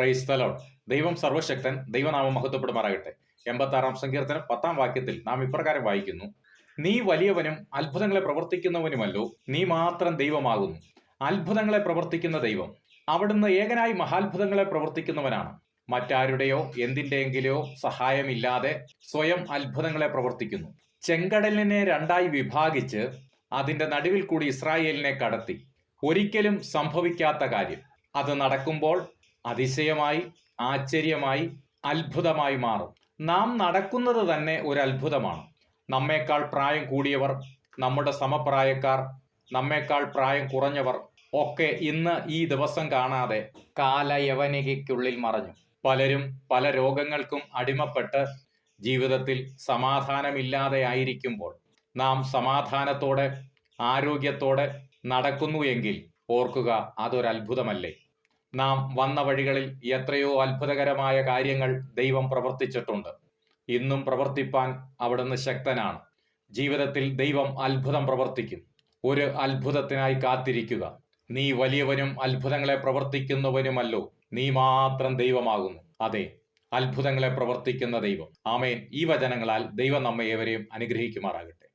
Praise the Lord. ദൈവം സർവശക്തൻ, ദൈവനാമം മഹത്വപ്പെടുമാറാകട്ടെ. 86 സങ്കീർത്തനം 10 വാക്യത്തിൽ നാം ഇപ്രകാരം വായിക്കുന്നു: നീ വലിയവനും അത്ഭുതങ്ങളെ പ്രവർത്തിക്കുന്നവനുമല്ലോ, നീ മാത്രം ദൈവമാകുന്നു. അത്ഭുതങ്ങളെ പ്രവർത്തിക്കുന്ന ദൈവം, അവിടുന്ന് ഏകനായി മഹാത്ഭുതങ്ങളെ പ്രവർത്തിക്കുന്നവനാണ്. മറ്റാരുടെയോ എന്തിൻ്റെയെങ്കിലോ സഹായമില്ലാതെ സ്വയം അത്ഭുതങ്ങളെ പ്രവർത്തിക്കുന്നു. ചെങ്കടലിനെ രണ്ടായി വിഭാഗിച്ച് അതിന്റെ നടുവിൽ കൂടി ഇസ്രായേലിനെ കടത്തി. ഒരിക്കലും സംഭവിക്കാത്ത കാര്യം അത് നടക്കുമ്പോൾ അതിശയമായി, ആശ്ചര്യമായി, അത്ഭുതമായി മാറും. നാം നടക്കുന്നത് തന്നെ ഒരു അത്ഭുതമാണ്. നമ്മേക്കാൾ പ്രായം കൂടിയവർ, നമ്മുടെ സമപ്രായക്കാർ, നമ്മേക്കാൾ പ്രായം കുറഞ്ഞവർ ഒക്കെ ഇന്ന് ഈ ദിവസം കാണാതെ കാലയവനികയ്ക്കുള്ളിൽ മറഞ്ഞു. പലരും പല രോഗങ്ങൾക്കും അടിമപ്പെട്ട് ജീവിതത്തിൽ സമാധാനമില്ലാതെ ആയിരിക്കുമ്പോൾ നാം സമാധാനത്തോടെ ആരോഗ്യത്തോടെ നടക്കുന്നു എങ്കിൽ ഓർക്കുക, അതൊരത്ഭുതമല്ലേ. നാം വന്ന വഴികളിൽ എത്രയോ അത്ഭുതകരമായ കാര്യങ്ങൾ ദൈവം പ്രവർത്തിച്ചിട്ടുണ്ട്. ഇന്നും പ്രവർത്തിപ്പാൻ അവിടുന്ന് ശക്തനാണ്. ജീവിതത്തിൽ ദൈവം അത്ഭുതം പ്രവർത്തിക്കും. ഒരു അത്ഭുതത്തിനായി കാത്തിരിക്കുക. നീ വലിയവനും അത്ഭുതങ്ങളെ പ്രവർത്തിക്കുന്നവനുമല്ലോ, നീ മാത്രം ദൈവമാകുന്നു. അതെ, അത്ഭുതങ്ങളെ പ്രവർത്തിക്കുന്ന ദൈവം. ആമേൻ. ഈ വചനങ്ങളാൽ ദൈവം നമ്മെ ഏവരെയും അനുഗ്രഹിക്കുമാറാകട്ടെ.